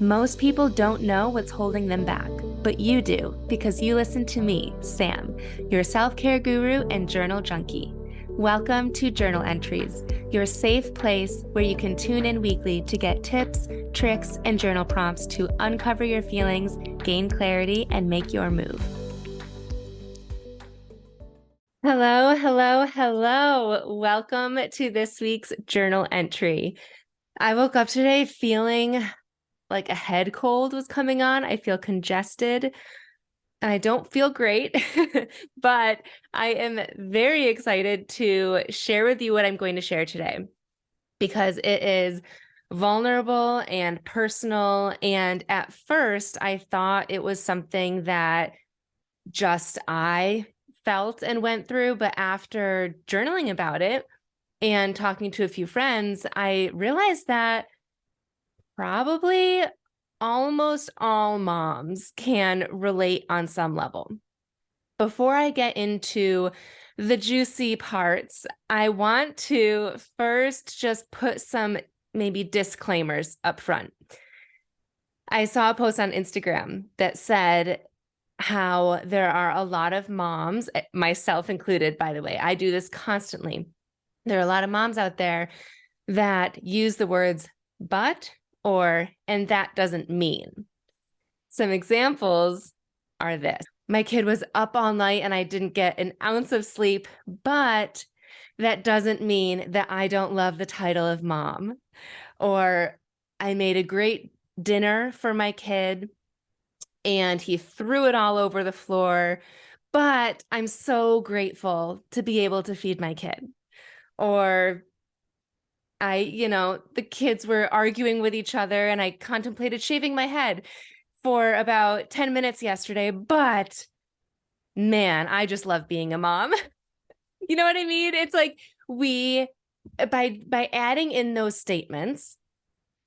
Most people don't know what's holding them back, but you do because you listen to me, Sam, your self-care guru and journal junkie. Welcome to Journal Entries, your safe place where you can tune in weekly to get tips, tricks, and journal prompts to uncover your feelings, gain clarity, and make your move. Hello, hello, hello. Welcome to this week's journal entry. I woke up today feeling like a head cold was coming on. I feel congested and I don't feel great, but I am very excited to share with you what I'm going to share today because it is vulnerable and personal. And at first, I thought it was something that just I felt and went through, but after journaling about it and talking to a few friends, I realized that probably almost all moms can relate on some level. Before I get into the juicy parts, I want to first just put some maybe disclaimers up front. I saw a post on Instagram that said how there are a lot of moms, myself included, by the way, I do this constantly. There are a lot of moms out there that use the words but or and that doesn't mean. Some examples are this. My kid was up all night and I didn't get an ounce of sleep, but that doesn't mean that I don't love the title of mom. Or I made a great dinner for my kid and he threw it all over the floor, but I'm so grateful to be able to feed my kid. Or the kids were arguing with each other and I contemplated shaving my head for about 10 minutes yesterday, but man, I just love being a mom. You know what I mean? It's like by adding in those statements,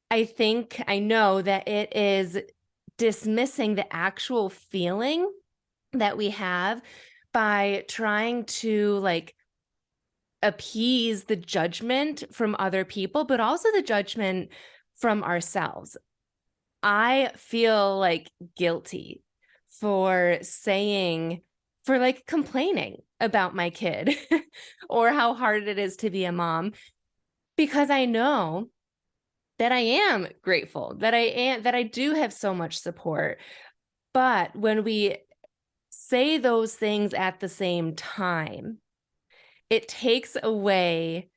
I know that it is dismissing the actual feeling that we have by trying to appease the judgment from other people, but also the judgment from ourselves. I feel guilty for complaining about my kid or how hard it is to be a mom, because I know that I am grateful, that I do have so much support. But when we say those things at the same time, it takes away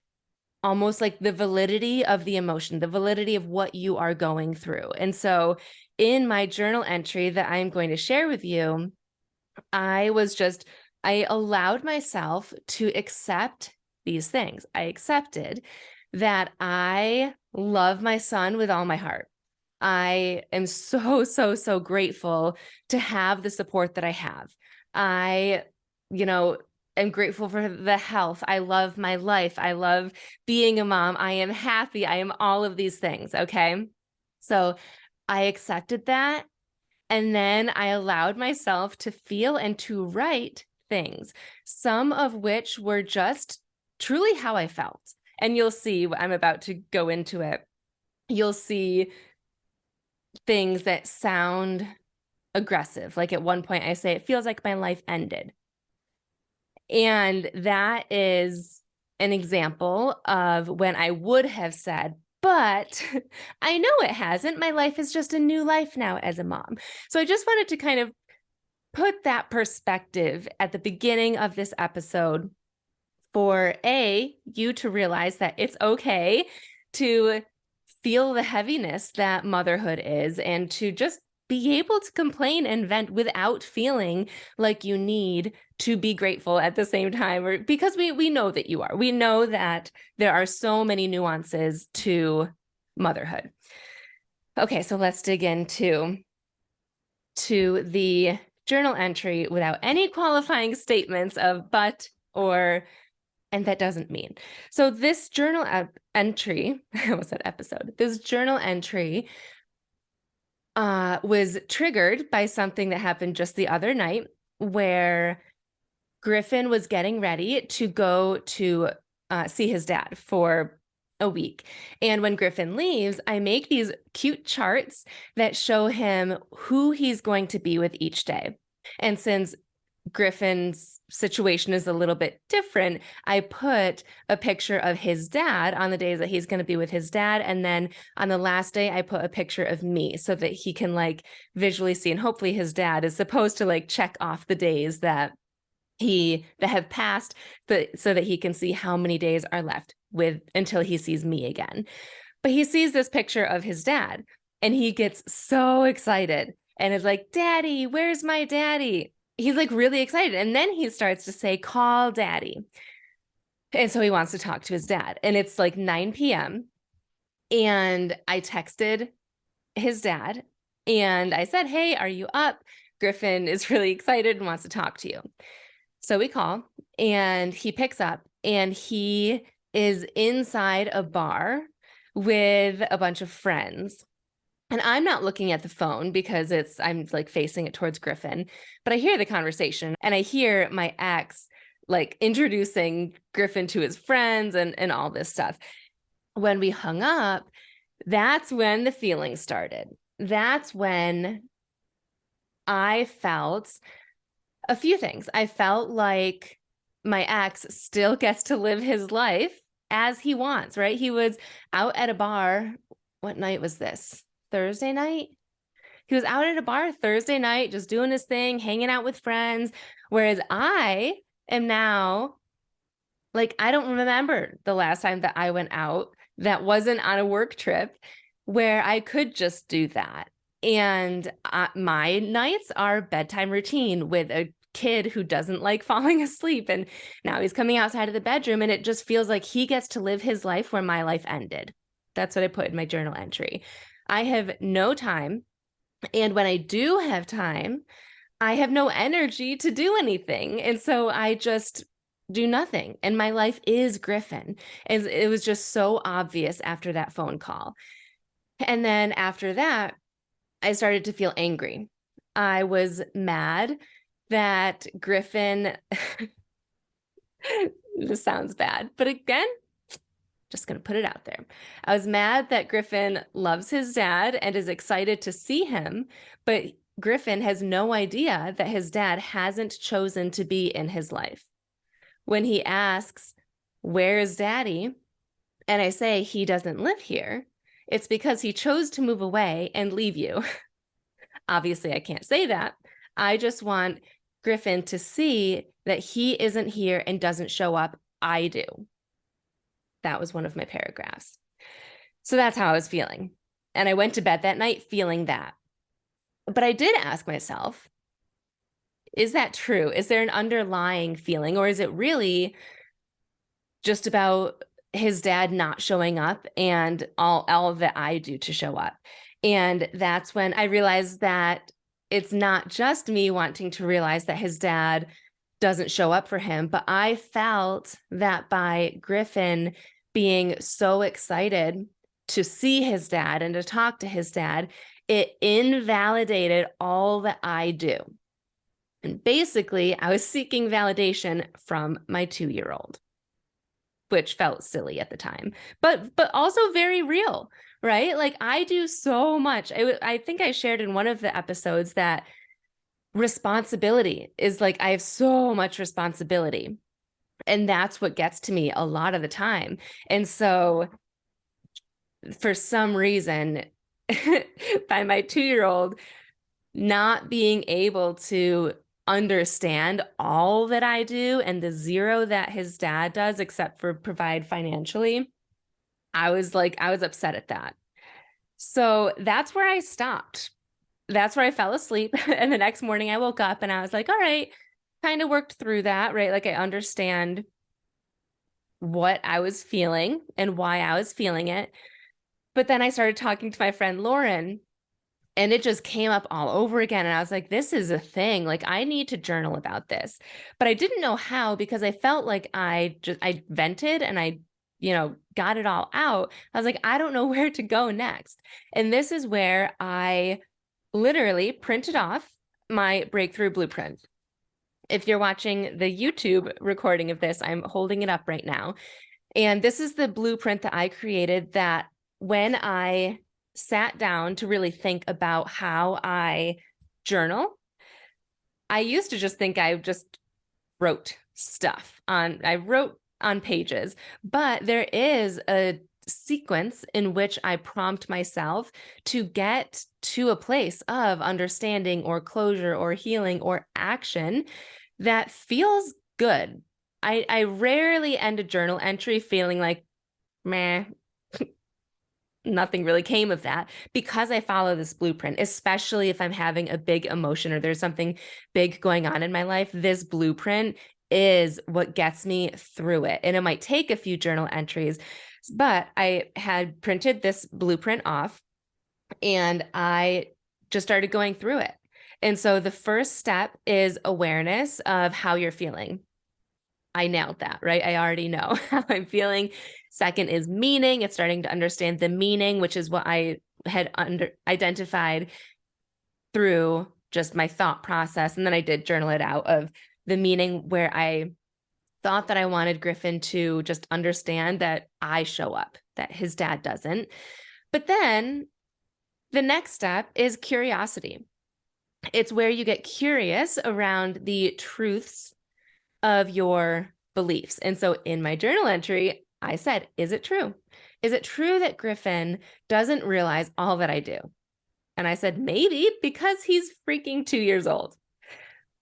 almost like the validity of the emotion, the validity of what you are going through. And so in my journal entry that I'm going to share with you, I allowed myself to accept these things. I accepted that I love my son with all my heart. I am so, so, so grateful to have the support that I have. I am grateful for the health. I love my life. I love being a mom. I am happy. I am all of these things. Okay. So I accepted that. And then I allowed myself to feel and to write things, some of which were just truly how I felt. And you'll see, I'm about to go into it. You'll see things that sound aggressive. Like at one point I say, it feels like my life ended. And that is an example of when I would have said, but I know it hasn't. My life is just a new life now as a mom. So I just wanted to kind of put that perspective at the beginning of this episode for you to realize that it's okay to feel the heaviness that motherhood is and to just be able to complain and vent without feeling like you need to be grateful at the same time, or because we know that you are. We know that there are so many nuances to motherhood. Okay, so let's dig into the journal entry without any qualifying statements of but or and that doesn't mean. So this journal entry, I almost said episode, this journal entry was triggered by something that happened just the other night where Griffin was getting ready to go to see his dad for a week. And when Griffin leaves, I make these cute charts that show him who he's going to be with each day. And since Griffin's situation is a little bit different, I put a picture of his dad on the days that he's going to be with his dad. And then on the last day, I put a picture of me so that he can like visually see. And hopefully his dad is supposed to like check off the days that have passed, but so that he can see how many days are left with until he sees me again. But he sees this picture of his dad and he gets so excited and is like, "Daddy, where's my daddy?" He's like really excited. And then he starts to say, "Call daddy." And so he wants to talk to his dad. And it's like 9 p.m. And I texted his dad and I said, "Hey, are you up? Griffin is really excited and wants to talk to you." So we call and he picks up and he is inside a bar with a bunch of friends. And I'm not looking at the phone because I'm like facing it towards Griffin, but I hear the conversation and I hear my ex like introducing Griffin to his friends and all this stuff. When we hung up, that's when the feelings started. That's when I felt a few things. I felt like my ex still gets to live his life as he wants, right? He was out at a bar. What night was this? Thursday night? He was out at a bar Thursday night, just doing his thing, hanging out with friends. Whereas I am now, like, I don't remember the last time that I went out that wasn't on a work trip where I could just do that. And my nights are bedtime routine with a kid who doesn't like falling asleep. And now he's coming outside of the bedroom and it just feels like he gets to live his life where my life ended. That's what I put in my journal entry. I have no time. And when I do have time, I have no energy to do anything. And so I just do nothing. And my life is Griffin. And it was just so obvious after that phone call. And then after that, I started to feel angry. I was mad that Griffin, this sounds bad, but again, just going to put it out there. I was mad that Griffin loves his dad and is excited to see him, but Griffin has no idea that his dad hasn't chosen to be in his life. When he asks, "Where's daddy?" and I say he doesn't live here, it's because he chose to move away and leave you. Obviously, I can't say that. I just want Griffin to see that he isn't here and doesn't show up. I do. That was one of my paragraphs. So that's how I was feeling. And I went to bed that night feeling that. But I did ask myself, is that true? Is there an underlying feeling, or is it really just about his dad not showing up and all that I do to show up? And that's when I realized that it's not just me wanting to realize that his dad doesn't show up for him, but I felt that by Griffin being so excited to see his dad and to talk to his dad, it invalidated all that I do. And basically, I was seeking validation from my 2-year-old, which felt silly at the time, but also very real, right? Like I do so much. I think I shared in one of the episodes that responsibility is like, I have so much responsibility. And that's what gets to me a lot of the time. And so for some reason, by my 2-year-old not being able to understand all that I do and the zero that his dad does, except for provide financially, I was upset at that. So that's where I stopped. That's where I fell asleep. And the next morning I woke up and I was like, all right, kind of worked through that, right? Like I understand what I was feeling and why I was feeling it. But then I started talking to my friend Lauren, and it just came up all over again. And I was like, this is a thing. Like, I need to journal about this. But I didn't know how, because I felt like I vented and I got it all out. I was like, I don't know where to go next. And this is where I literally printed off my breakthrough blueprint. If you're watching the YouTube recording of this, I'm holding it up right now. And this is the blueprint that I created, that when I sat down to really think about how I journal, I used to just think I just wrote stuff I wrote on pages, but there is a sequence in which I prompt myself to get to a place of understanding or closure or healing or action that feels good. I rarely end a journal entry feeling like, meh, nothing really came of that, because I follow this blueprint, especially if I'm having a big emotion or there's something big going on in my life. This blueprint is what gets me through it. And it might take a few journal entries, but I had printed this blueprint off and I just started going through it. And so the first step is awareness of how you're feeling. I nailed that, right? I already know how I'm feeling. Second is meaning. It's starting to understand the meaning, which is what I had identified through just my thought process. And then I did journal it out of the meaning, where I thought that I wanted Griffin to just understand that I show up, that his dad doesn't. But then the next step is curiosity. It's where you get curious around the truths of your beliefs. And so in my journal entry, I said, is it true? Is it true that Griffin doesn't realize all that I do? And I said, maybe, because he's freaking 2 years old.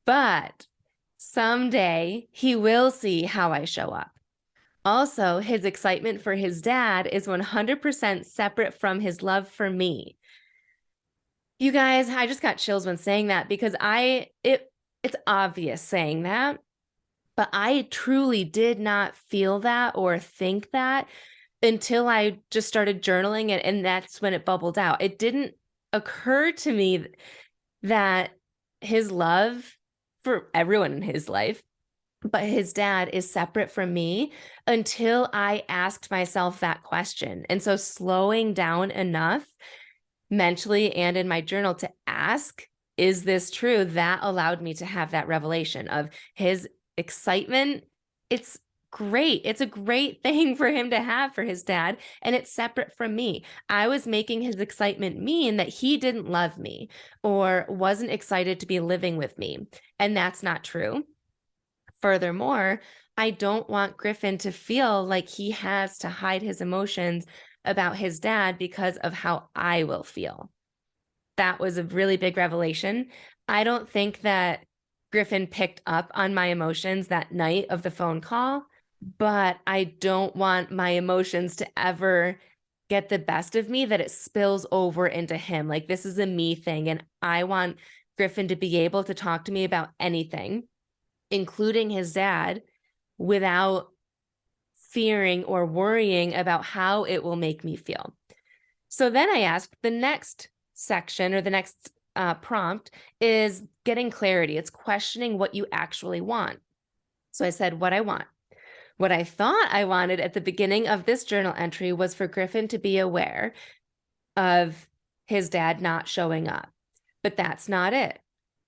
But someday he will see how I show up. Also, his excitement for his dad is 100% separate from his love for me. You guys, I just got chills when saying that, because it's obvious saying that, but I truly did not feel that or think that until I just started journaling it. And that's when it bubbled out. It didn't occur to me that his love for everyone in his life, but his dad, is separate from me, until I asked myself that question. And so slowing down enough mentally and in my journal to ask, is this true? That allowed me to have that revelation of his excitement. It's great. It's a great thing for him to have for his dad, and it's separate from me. I was making his excitement mean that he didn't love me or wasn't excited to be living with me, and that's not true. Furthermore, I don't want Griffin to feel like he has to hide his emotions about his dad because of how I will feel. That was a really big revelation. I don't think that Griffin picked up on my emotions that night of the phone call, but I don't want my emotions to ever get the best of me, that it spills over into him. Like, this is a me thing, and I want Griffin to be able to talk to me about anything, including his dad, without fearing or worrying about how it will make me feel. So then I asked, the next section, or the next prompt, is getting clarity. It's questioning what you actually want. So I said, what I want. What I thought I wanted at the beginning of this journal entry was for Griffin to be aware of his dad not showing up. But that's not it.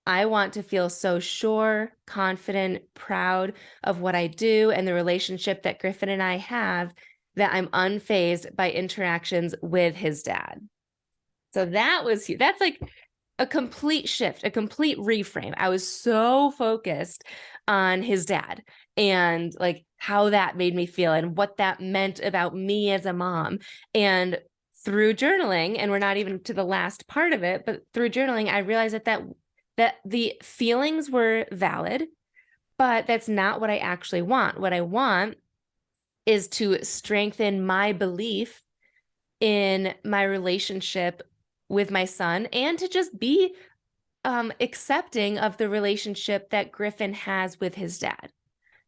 I want to feel so sure, confident, proud of what I do and the relationship that Griffin and I have, that I'm unfazed by interactions with his dad. So that's like a complete shift, a complete reframe. I was so focused on his dad and like how that made me feel and what that meant about me as a mom. And through journaling, and we're not even to the last part of it, but through journaling, I realized that the feelings were valid, but that's not what I actually want. What I want is to strengthen my belief in my relationship with my son, and to just be accepting of the relationship that Griffin has with his dad.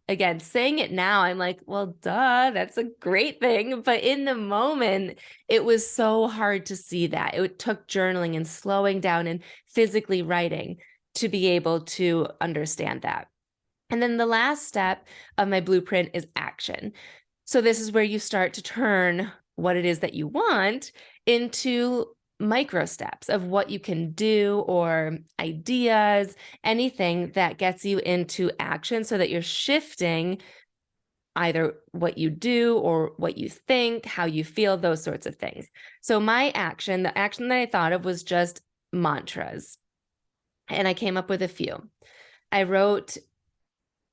Again, saying it now, I'm like, well, duh, that's a great thing. But in the moment, it was so hard to see that. It took journaling and slowing down and physically writing to be able to understand that. And then the last step of my blueprint is action. So this is where you start to turn what it is that you want into micro steps of what you can do, or ideas, anything that gets you into action, so that you're shifting either what you do or what you think, how you feel, those sorts of things. So the action that I thought of was just mantras. And I came up with a few. I wrote,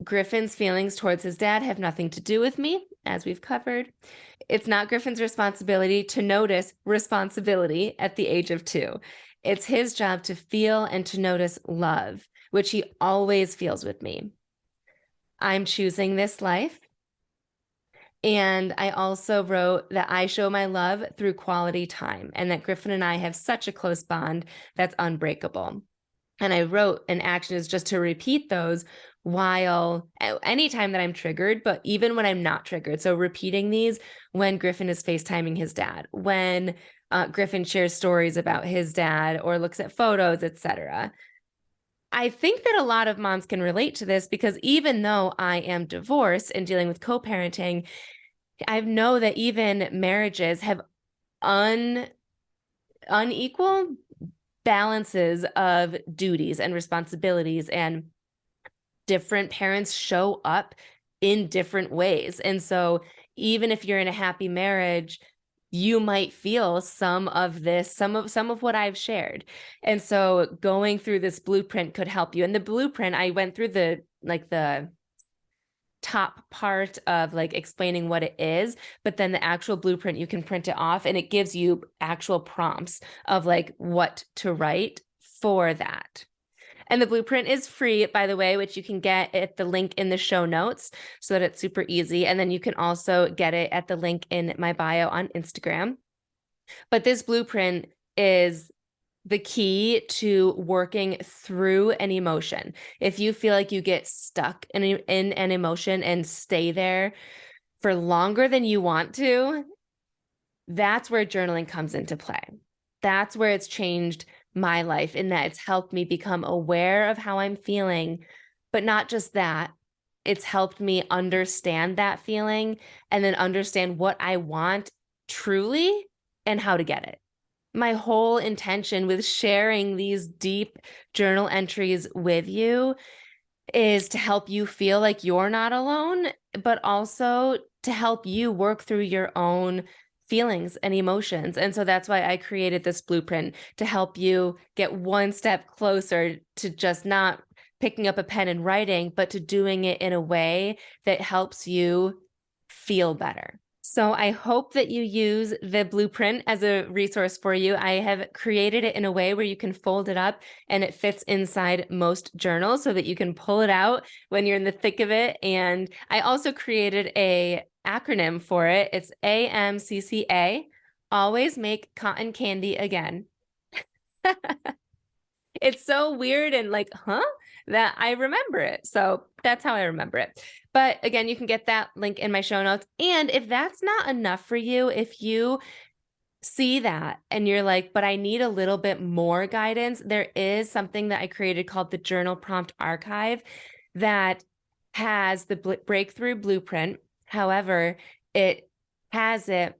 Griffin's feelings towards his dad have nothing to do with me, as we've covered. It's not Griffin's responsibility to notice responsibility at the age of 2. It's his job to feel and to notice love, which he always feels with me. I'm choosing this life. And I also wrote that I show my love through quality time, and that Griffin and I have such a close bond that's unbreakable. And I wrote an action is just to repeat those while anytime that I'm triggered, but even when I'm not triggered. So repeating these when Griffin is FaceTiming his dad, when Griffin shares stories about his dad or looks at photos, etc. I think that a lot of moms can relate to this because even though I am divorced and dealing with co-parenting, I know that even marriages have unequal balances of duties and responsibilities, and different parents show up in different ways. And so even if you're in a happy marriage, you might feel some of this, some of what I've shared. And so going through this blueprint could help you. And the blueprint, I went through the top part of like explaining what it is, but then the actual blueprint, you can print it off and it gives you actual prompts of like what to write for that. And the blueprint is free, by the way, which you can get at the link in the show notes so that it's super easy. And then you can also get it at the link in my bio on Instagram. But this blueprint is the key to working through an emotion. If you feel like you get stuck in an emotion and stay there for longer than you want to, that's where journaling comes into play. That's where it's changed my life, in that it's helped me become aware of how I'm feeling, but not just that. It's helped me understand that feeling and then understand what I want truly and how to get it. My whole intention with sharing these deep journal entries with you is to help you feel like you're not alone, but also to help you work through your own feelings and emotions. And so that's why I created this blueprint, to help you get one step closer to just not picking up a pen and writing, but to doing it in a way that helps you feel better. So I hope that you use the blueprint as a resource for you. I have created it in a way where you can fold it up and it fits inside most journals so that you can pull it out when you're in the thick of it. And I also created a acronym for it. It's AMCCA, always make cotton candy again. It's so weird and like, that I remember it. So that's how I remember it. But again, you can get that link in my show notes. And if that's not enough for you, if you see that and you're like, but I need a little bit more guidance, there is something that I created called the Journal Prompt Archive that has the breakthrough blueprint. However, it has it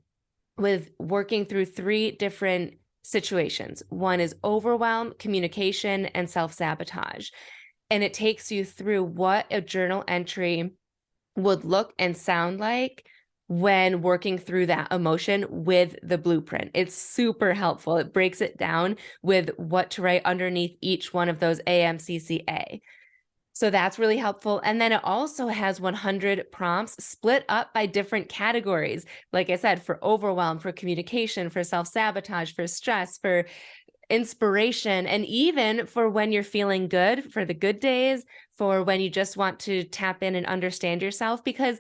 with working through 3 different situations. One is overwhelm, communication, and self-sabotage. And it takes you through what a journal entry would look and sound like when working through that emotion with the blueprint. It's super helpful. It breaks it down with what to write underneath each one of those AMCCA. So that's really helpful. And then it also has 100 prompts split up by different categories. Like I said, for overwhelm, for communication, for self-sabotage, for stress, for inspiration, and even for when you're feeling good, for the good days, for when you just want to tap in and understand yourself, because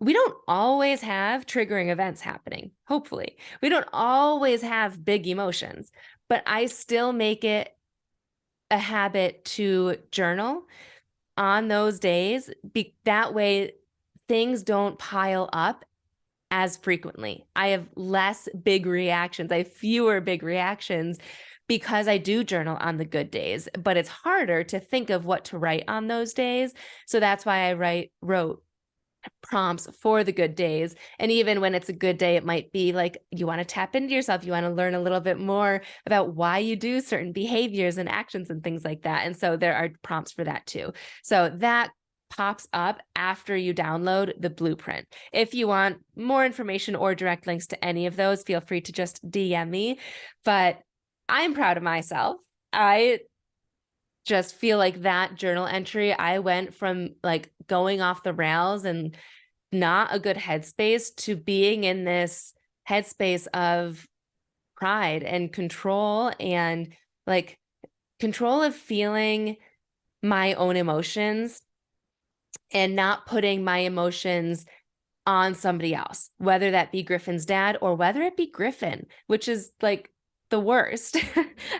we don't always have triggering events happening. Hopefully, we don't always have big emotions, but I still make it a habit to journal on those days. That way things don't pile up as frequently. I have less big reactions. I have fewer big reactions because I do journal on the good days, but it's harder to think of what to write on those days. So that's why I wrote prompts for the good days. And even when it's a good day, it might be like you want to tap into yourself. You want to learn a little bit more about why you do certain behaviors and actions and things like that. And so there are prompts for that too. So that pops up after you download the blueprint. If you want more information or direct links to any of those, feel free to just DM me. But I'm proud of myself. I just feel like that journal entry, I went from like going off the rails and not a good headspace to being in this headspace of pride and control, and like control of feeling my own emotions and not putting my emotions on somebody else, whether that be Griffin's dad or whether it be Griffin, which is like the worst.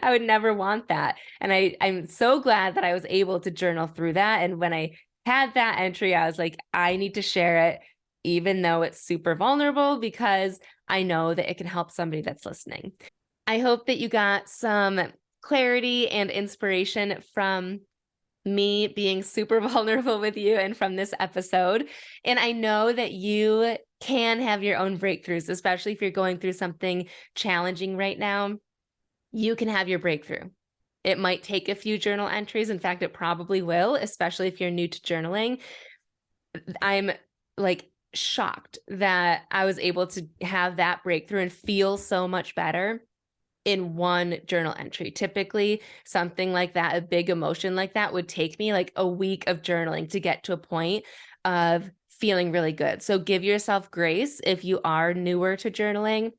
I would never want that. And I'm so glad that I was able to journal through that. And when I had that entry, I was like, I need to share it, even though it's super vulnerable, because I know that it can help somebody that's listening. I hope that you got some clarity and inspiration from me being super vulnerable with you and from this episode. And I know that you can have your own breakthroughs, especially if you're going through something challenging right now. You can have your breakthrough. It might take a few journal entries. In fact, it probably will, especially if you're new to journaling. I'm like shocked that I was able to have that breakthrough and feel so much better in one journal entry. Typically, something like that, a big emotion like that, would take me like a week of journaling to get to a point of feeling really good. So give yourself grace if you are newer to journaling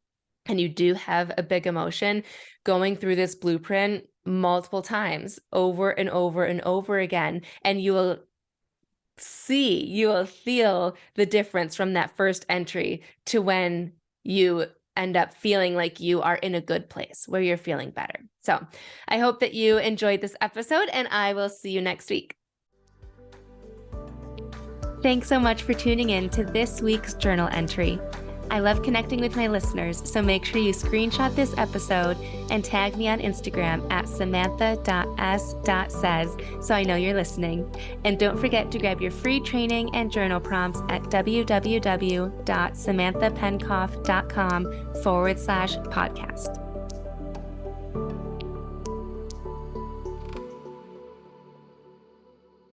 and you do have a big emotion. Going through this blueprint multiple times over and over and over again, and you will feel the difference from that first entry to when you end up feeling like you are in a good place where you're feeling better. So I hope that you enjoyed this episode, and I will see you next week. Thanks so much for tuning in to this week's journal entry. I love connecting with my listeners, so make sure you screenshot this episode and tag me on Instagram at samantha.s.says so I know you're listening. And don't forget to grab your free training and journal prompts at www.samanthapenkoff.com/podcast.